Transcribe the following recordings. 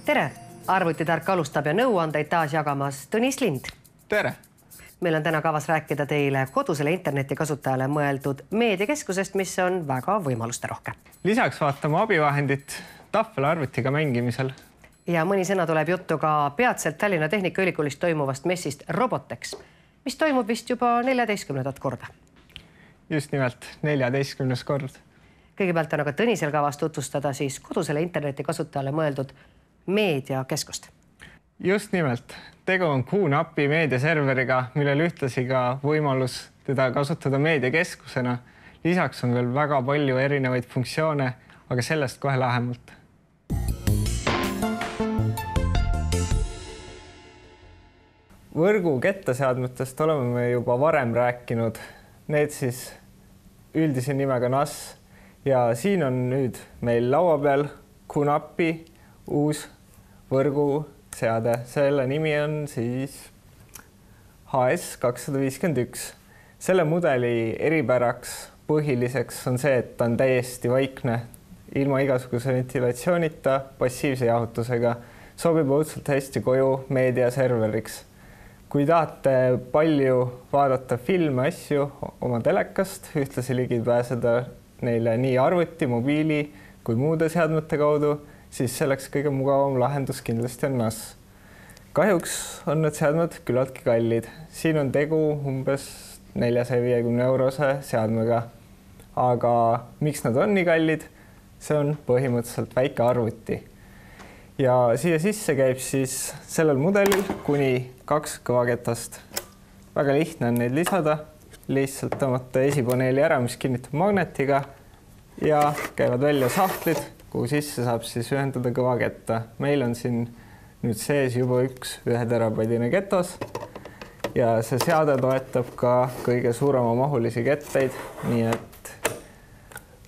Tere! Arvutitark alustab ja nõuandeid taas jagamas Tõnis Lind. Tere! Meil on täna kavas rääkida teile kodusele internetikasutajale mõeldud meediakeskusest, mis on väga võimaluste rohke. Lisaks vaatame abivahendit tahvelarvutiga mängimisel. Ja mõni sõna tuleb juttu ka peatselt Tallinna Tehnikaülikoolis toimuvast messist Robotex, mis toimub vist juba 14. korda. Just nimelt 14. kord. Kõigepealt on aga Tõnisel kavas tutvustada siis kodusele internetikasutajale mõeldud meediakeskust. Just nimelt. Tegu on QNAP-i meediaserveriga, millel ühtlasi ka võimalus teda kasutada meediakeskusena. Lisaks on veel väga palju erinevaid funktsioone, aga sellest kohe lähemalt. Võrgu kettaseadmetest oleme me juba varem rääkinud. Need siis üldise nimega NAS ja siin on nüüd meil laua peal QNAP-i uus võrguseade. Selle nimi on siis HS251. Selle mudeli eripäraks põhiliseks on see, et ta on täiesti vaikne, ilma igasuguse ventilatsioonita, passiivse jahutusega. Sobib õudselt hästi koju meediaserveriks. Kui tahate palju vaadata filme, asju oma telekast, ühtlasi ligi pääseda neile nii arvuti, mobiili kui muude seadmete kaudu, siis selleks kõige mugavam lahendus kindlasti on NAS. Kahjuks on need seadmed küllaltki kallid. Siin on tegu umbes 450 eurose seadmega. Aga miks nad on nii kallid? See on põhimõtteliselt väike arvuti. Ja siia sisse käib siis sellel mudelil kuni 2 kõvaketast. Väga lihtne on neid lisada. Lihtsalt tõmmata esipaneeli ära, mis kinnitab magnetiga ja käivad välja sahtlid, kuhu sisse saab siis ühendada kõvaketta. Meil on siin nüüd sees juba üks 1 terabaidine ketas ja see seade toetab ka kõige suurema mahulisi kettaid, nii et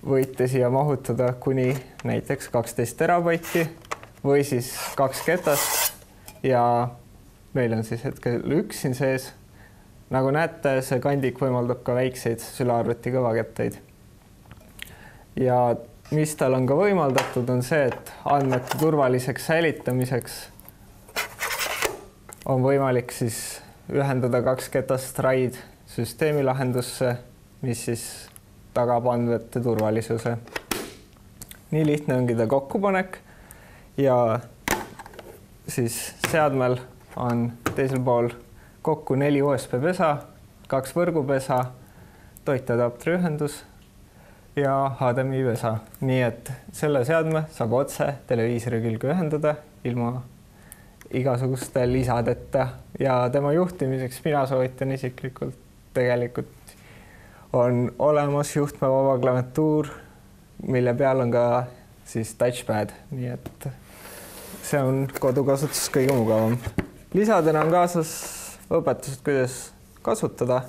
võite siia mahutada kuni näiteks 12 terabaiti või siis 2 ketast ja meil on siis hetkel 1 siin sees. Nagu näete, see kandik võimaldab ka väikseid sülearvuti kõvakettaid. Ja mis tal on ka võimaldatud, on see, et andmete turvaliseks säilitamiseks on võimalik siis ühendada 2 ketast RAID süsteemi lahendusse, mis siis tagab andmete turvalisuse. Nii lihtne ongi ta kokkupanek ja siis seadmel on teisel pool kokku 4 USB pesa, 2 võrgupesa, toiteadapteri ühendus ja HDMI pesa. Nii et selle seadme saab otse televiisori külge ühendada ilma igasuguste lisadeta ja tema juhtimiseks mina soovitan isiklikult tegelikult on olemas juhtmevaba klaviatuur, mille peal on ka siis touchpad, nii et see on kodukasutus kõige mugavam. Lisadena on kaasas õpetused, kuidas kasutada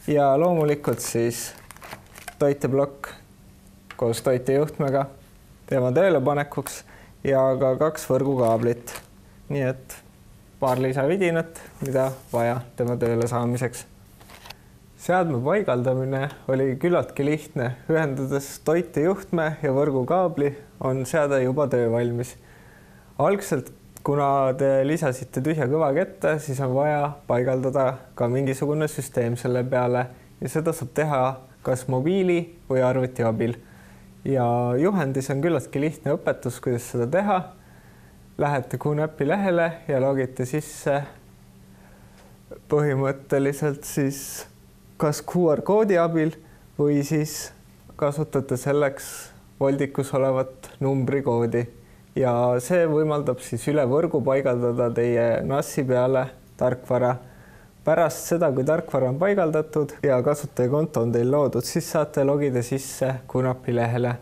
ja loomulikult siis toiteblokk koos toitejuhtmega tema töölepanekuks ja ka 2 võrgukaablit. Nii et paar lisavidinat, mida vaja tema tööle saamiseks. Seadme paigaldamine oli küllaltki lihtne. Ühendades toitejuhtme ja võrgukaabli on seade juba töövalmis. Algselt kuna te lisasite tühja kõvaketta, siis on vaja paigaldada ka mingisugune süsteem selle peale ja seda saab teha kas mobiili või arvuti abil. Ja juhendis on küllaltki lihtne õpetus, kuidas seda teha. Lähete QNAP-i lehele ja logite sisse põhimõtteliselt siis kas QR-koodi abil või siis kasutate selleks voldikus olevat numbrikoodi. Ja see võimaldab siis üle võrgu paigaldada teie NAS-i peale tarkvara. Pärast seda, kui tarkvara on paigaldatud ja kasutajakonto on teil loodud, siis saate logida sisse QNAP-i lehele.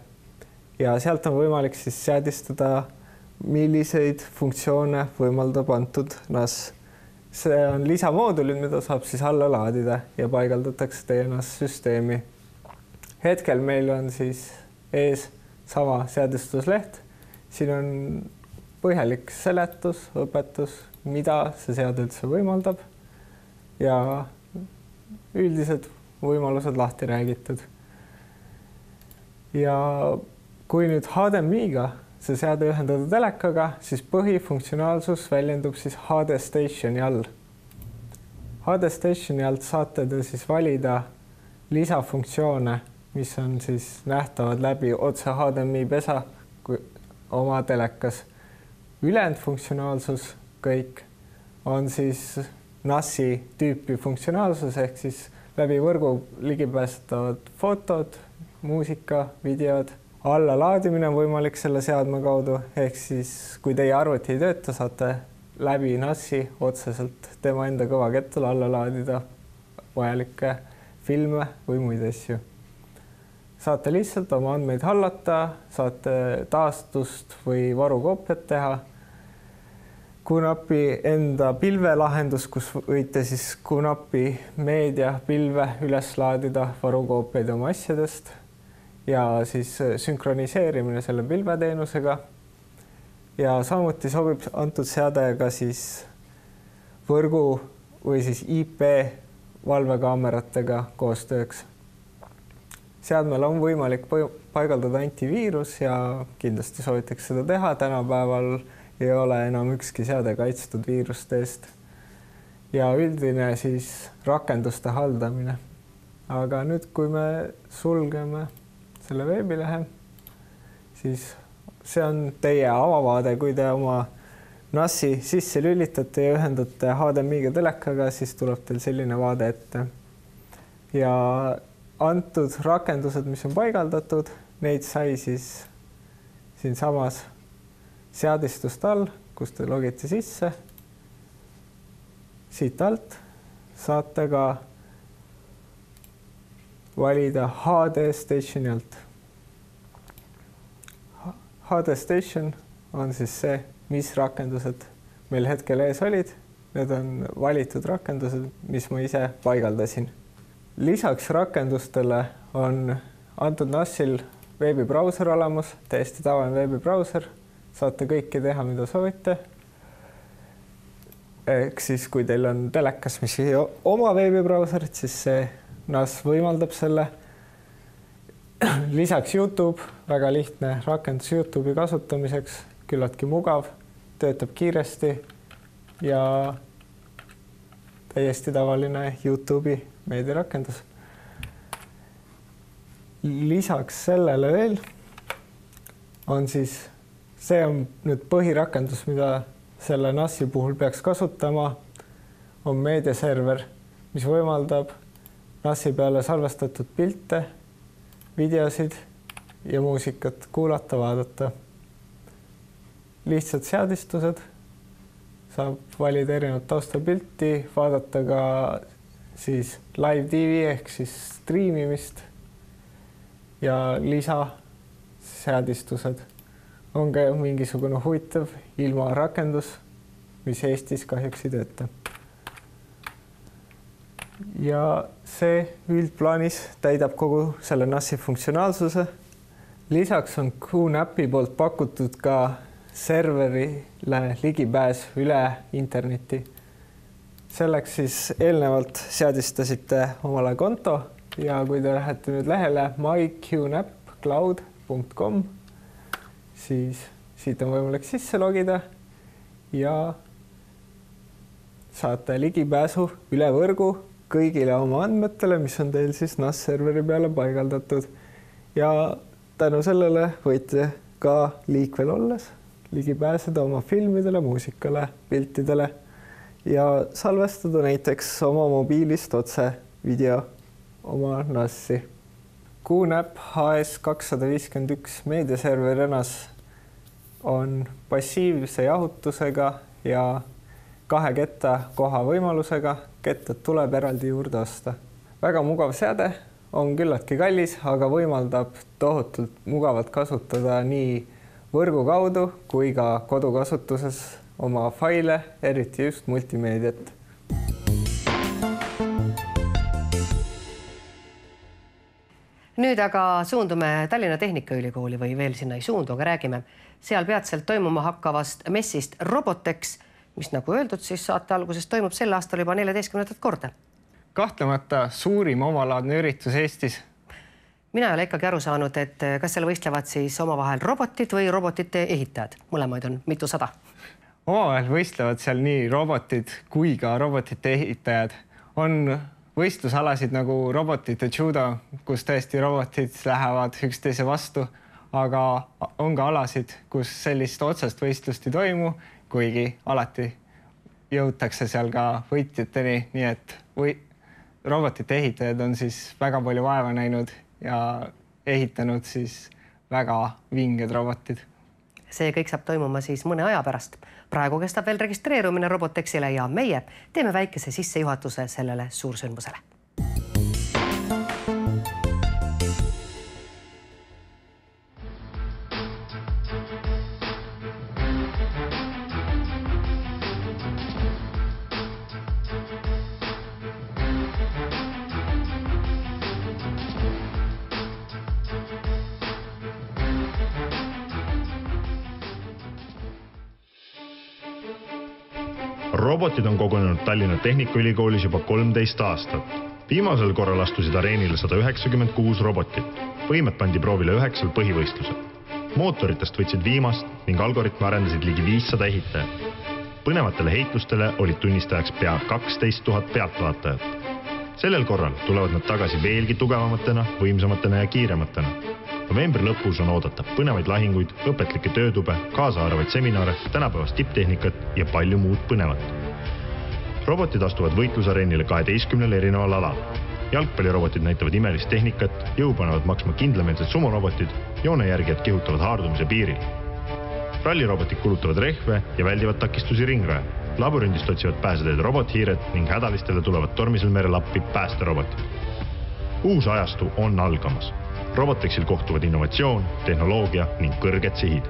Ja sealt on võimalik siis seadistada, milliseid funktsioone võimaldab antud NAS. See on lisamoodulid, mida saab siis alla laadida ja paigaldatakse teie NAS-süsteemi. Hetkel meil on siis ees sama seadistusleht. Siin on põhjalik seletus, õpetus, mida see seade üldse võimaldab ja üldised võimalused lahti räägitud. Ja kui nüüd HDMI-ga see seade ühendada telekaga, siis põhifunktsionaalsus väljendub siis HD Stationi all. HD Stationi alt saate te siis valida lisafunktsioone, mis on siis nähtavad läbi otse HDMI pesa oma telekas. Ülejäänud funktsionaalsus kõik on siis NAS-i tüüpi funktsionaalsus ehk siis läbi võrgu ligipääsetavad fotod, muusika, videod. Allalaadimine on võimalik selle seadme kaudu ehk siis kui teie arvuti ei tööta, saate läbi NAS-i otseselt tema enda kõvakettal alla laadida vajalikke filme või muid asju. Saate lihtsalt oma andmeid hallata, saate taastust või varukoopiat teha. QNAP-i enda pilvelahendus, kus võite siis QNAP-i meedia pilve üles laadida varukoopiaid oma asjadest ja siis sünkroniseerimine selle pilveteenusega. Ja samuti sobib antud seade ka siis võrgu või siis IP valvekaameratega koostööks. Seadmel on võimalik paigaldada antiviirus ja kindlasti soovitakse seda teha. Tänapäeval ei ole enam ükski seade kaitstud viiruste eest. Ja üldine siis rakenduste haldamine. Aga nüüd, kui me sulgeme selle veebilehe, siis see on teie avavaade, kui te oma NAS-i sisse lülitate ja ühendate HDMI-ga telekaga, siis tuleb teil selline vaade ette. Ja antud rakendused, mis on paigaldatud, neid sai siis siin samas seadistust all, kus te logite sisse. Siit alt saate ka valida HD Stationi alt. HD Station on siis see, mis rakendused meil hetkel ees olid. Need on valitud rakendused, mis ma ise paigaldasin. Lisaks rakendustele on antud NAS-il veebibrauser olemas, täiesti tavaline veebibrauser. Saate kõike teha, mida soovite. Ehk siis, kui teil on telekas, mis ei oma veebibrauserit, siis see NAS võimaldab selle. Lisaks YouTube, väga lihtne rakendus YouTube'i kasutamiseks, küllaltki mugav, töötab kiiresti ja täiesti tavaline YouTube'i meediarakendus. Lisaks sellele veel on siis, see on nüüd põhirakendus, mida selle NAS-i puhul peaks kasutama, on meediaserver, mis võimaldab NAS-i peale salvestatud pilte, videosid ja muusikat kuulata, vaadata. Lihtsad seadistused, saab valida erinevat taustapilti, vaadata ka siis live TV ehk siis striimimist ja lisaseadistused. On ka mingisugune huvitav ilmarakendus, mis Eestis kahjuks ei tööta. Ja see üldplaanis täidab kogu selle NAS-i funktsionaalsuse. Lisaks on QNAP-i poolt pakutud ka serverile ligipääs üle interneti. Selleks siis eelnevalt seadistasite omale konto ja kui te lähete nüüd lehele myqnapcloud.com, siis siit on võimalik sisse logida ja saate ligipääsu üle võrgu kõigile oma andmetele, mis on teil siis NAS-serveri peale paigaldatud. Ja tänu sellele võite ka liikvel olles ligi pääseda oma filmidele, muusikale, piltidele ja salvestada näiteks oma mobiilist otse video oma NAS-i. QNAP HS251 meediaserver NAS on passiivse jahutusega ja 2 ketta koha võimalusega, kettad tuleb eraldi juurde osta. Väga mugav seade, on küllaltki kallis, aga võimaldab tohutult mugavalt kasutada nii võrgu kaudu kui ka kodukasutuses oma faile, eriti just multimeediat. Nüüd aga suundume Tallinna Tehnikaülikooli või veel sinna ei suundu, aga räägime seal peatselt toimuma hakkavast messist Robotex, mis nagu öeldud, siis saate alguses toimub sel aastal juba 14. korda. Kahtlemata suurim omalaadne üritus Eestis. mina ei ole ikkagi aru saanud, et kas seal võistlevad siis omavahel robotid või robotite ehitajad. Mõlemaid on mitusada. Omavahel võistlevad seal nii robotid kui ka robotite ehitajad. On võistlusalasid nagu robotite judo, kus tõesti robotid lähevad üksteise vastu, aga on ka alasid, kus sellist otsest võistlust ei toimu, kuigi alati jõutakse seal ka võitjateni, nii et robotite ehitajad on siis väga palju vaeva näinud ja ehitanud siis väga vinged robotid. See kõik saab toimuma siis mõne aja pärast. Praegu kestab veel registreerumine Robotexile ja meie teeme väikese sissejuhatuse sellele suursündmusele. Robotid on kogunenud Tallinna Tehnikaülikoolis juba 13 aastat. Viimasel korral astusid areenile 196 robotit. Võimed pandi proovile 9 põhivõistlusel. Mootoritest võtsid viimast ning algoritme arendasid ligi 500 ehitajat. Põnevatele heitlustele olid tunnistajaks pea 12 000 pealtvaatajat. Sellel korral tulevad nad tagasi veelgi tugevamatena, võimsamatena ja kiirematena. Novembri lõpus on oodata põnevaid lahinguid, õpetlikke töötube, kaasaaravaid seminare, tänapäevast tipptehnikat ja palju muud põnevat. Robotid astuvad võitlusareenile 12 erineval alal. Jalgpallirobotid näitavad imelist tehnikat, jõu panevad maksma kindlameelsed sumorobotid, joonejärgijad kihutavad haardumise piiril. Rallirobotid kulutavad rehve ja väldivad takistusi ringraja. Labürindist otsivad pääseteed robothiired ning hädalistele tulevad tormisel merel appi päästerobotid. Uus ajastu on algamas. Robotexil kohtuvad innovatsioon, tehnoloogia ning kõrged sihid.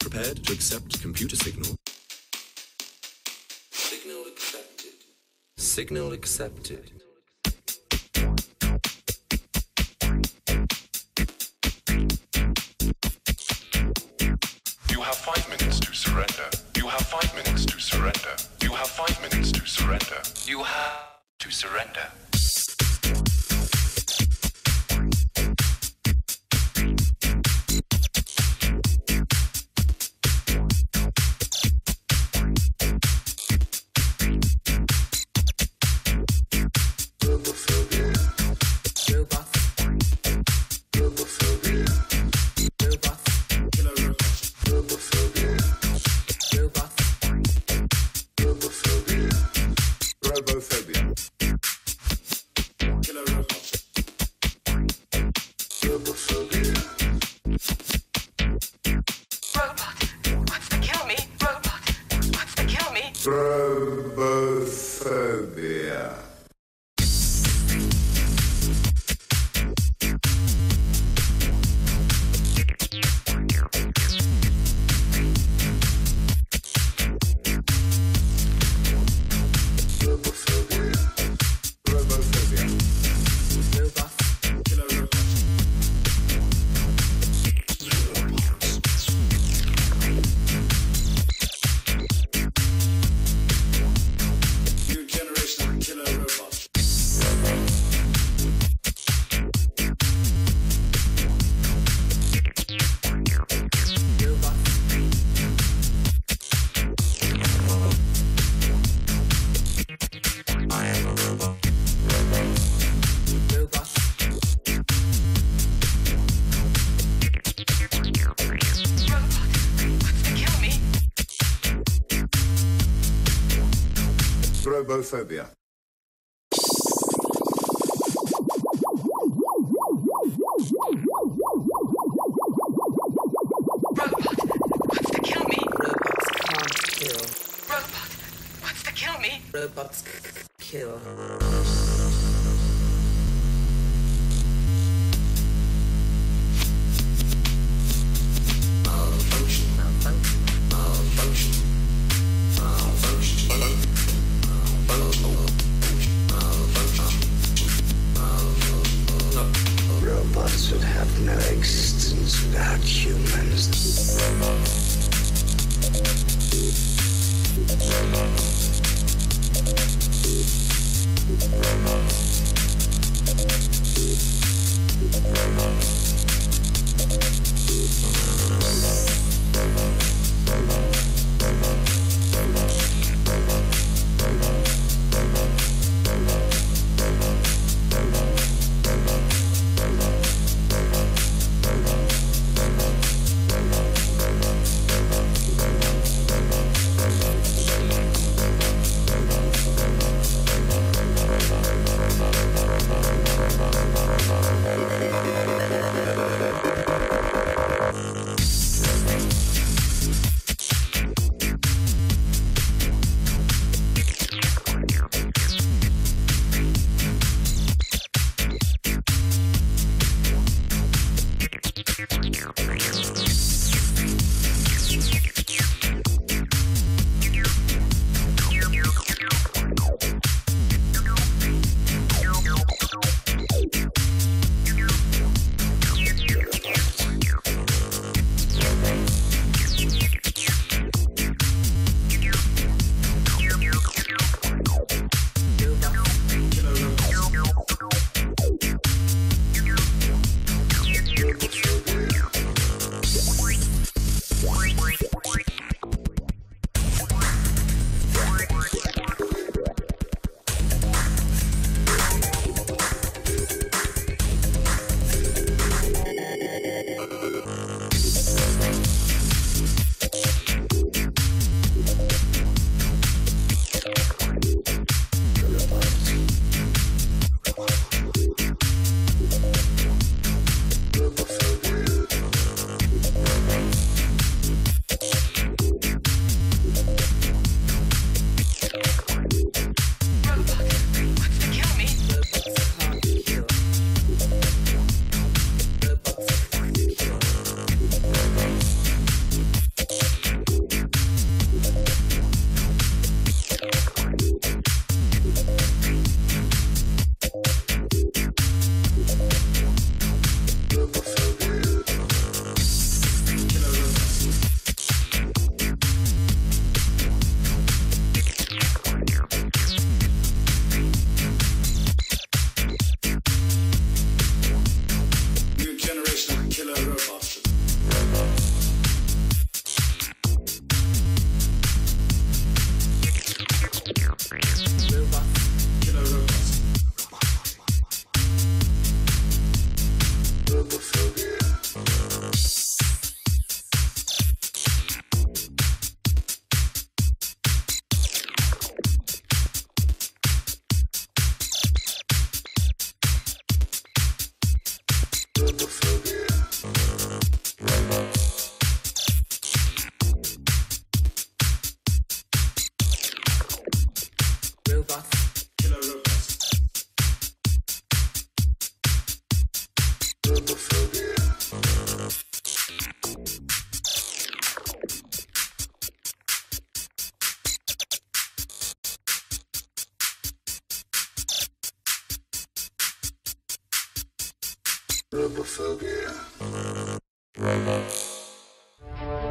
Prepared to accept computer signal. Signal accepted. Signal accepted. You have 5 minutes to surrender. You have 5 minutes to surrender. You have 5 minutes to surrender. You have to surrender. Robophobia. Robophobia. Robots kill. Robots would have no existence without humans.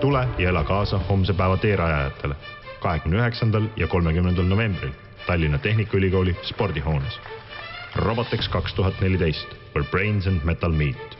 Tule ja ela kaasa homse päeva teerajajatele 29. ja 30. novembril Tallinna Tehnikaülikooli spordihoones. Robotex 2014, where brains and metal meet.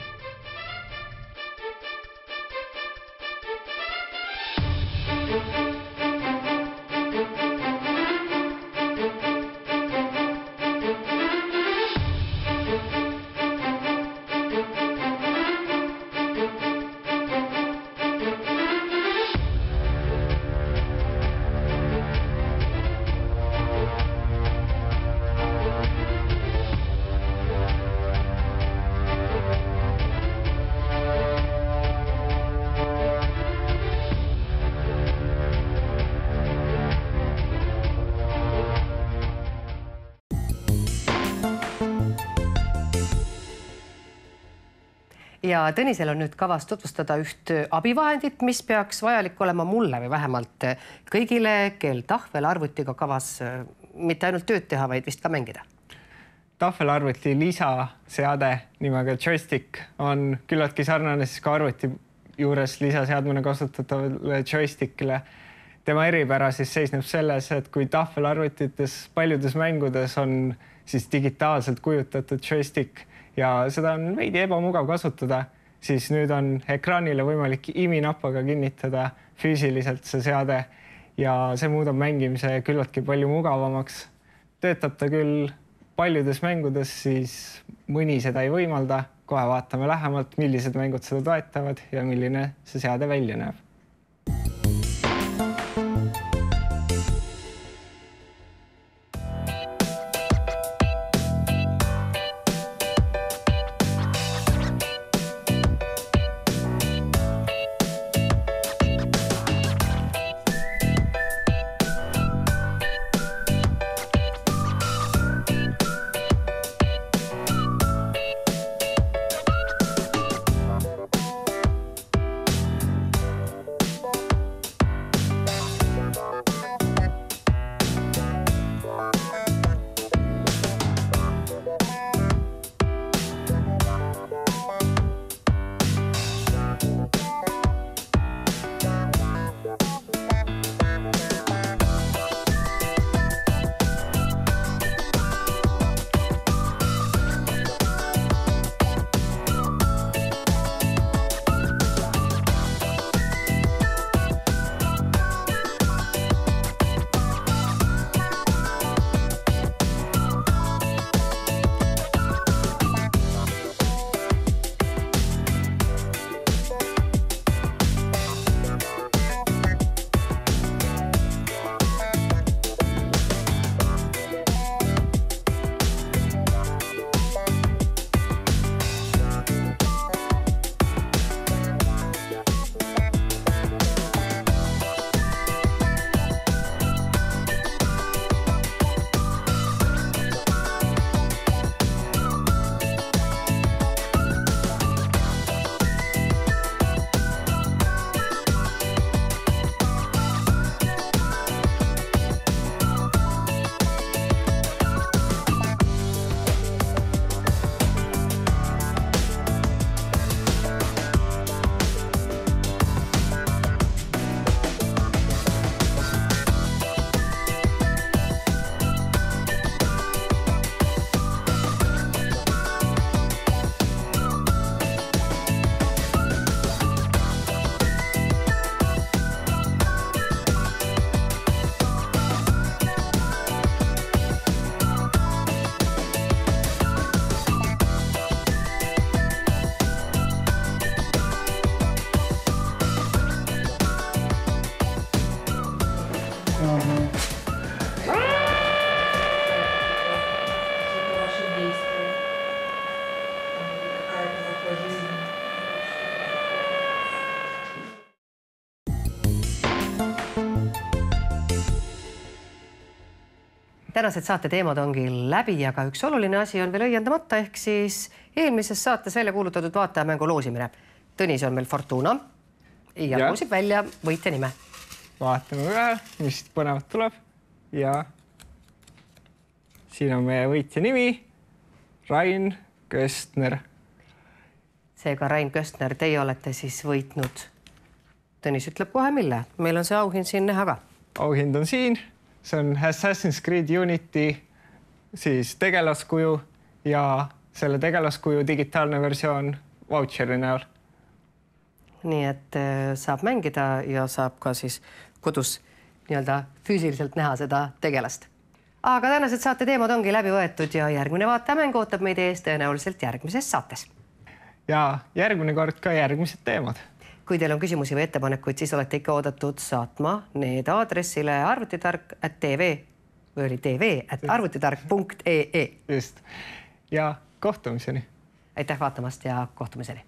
ja Tõnisel on nüüd kavas tutvustada üht abivahendit, mis peaks vajalik olema mulle või vähemalt kõigile, kel tahvelarvutiga kavas mitte ainult tööd teha, vaid vist ka mängida. Tahvelarvuti lisaseade nimega joystick on küllaltki sarnane siis ka arvuti juures lisaseadmena kasutatavale joystickile. Tema eripära siis seisneb selles, et kui tahvelarvutites paljudes mängudes on siis digitaalselt kujutatud joystick ja seda on veidi ebamugav kasutada, siis nüüd on ekraanile võimalik iminappaga kinnitada füüsiliselt see seade ja see muudab mängimise küllaltki palju mugavamaks. Töötab ta küll paljudes mängudes, siis mõni seda ei võimalda. Kohe vaatame lähemalt, millised mängud seda toetavad ja milline see seade välja näeb. Tänased saate teemad ongi läbi, aga üks oluline asi on veel õiendamata, ehk siis eelmises saates välja kuulutatud vaatajamängu loosimine. Tõnis on meil Fortuna ja loosib välja võitja nime. Vaatame ühe, mis põnevat tuleb ja siin on meie võitja nimi, Rain Köstner. Seega Rain Köstner, teie olete siis võitnud. Tõnis ütleb kohe mille. Meil on see auhind siin näha ka. Auhind on siin. See on Assassin's Creed Unity siis tegelaskuju ja selle tegelaskuju digitaalne versioon voucheri näol. Nii et saab mängida ja saab ka siis kodus nii-öelda füüsiliselt näha seda tegelast. Aga tänased saate teemad ongi läbi võetud ja järgmine vaatajamäng ootab meid ees tõenäoliselt järgmises saates. Ja järgmine kord ka järgmised teemad. Kui teil on küsimusi või ettepanekuid, siis olete ikka oodatud saatma need aadressile arvutitark@arvutitark.ee. Just. Ja kohtumiseni. Aitäh vaatamast ja kohtumiseni.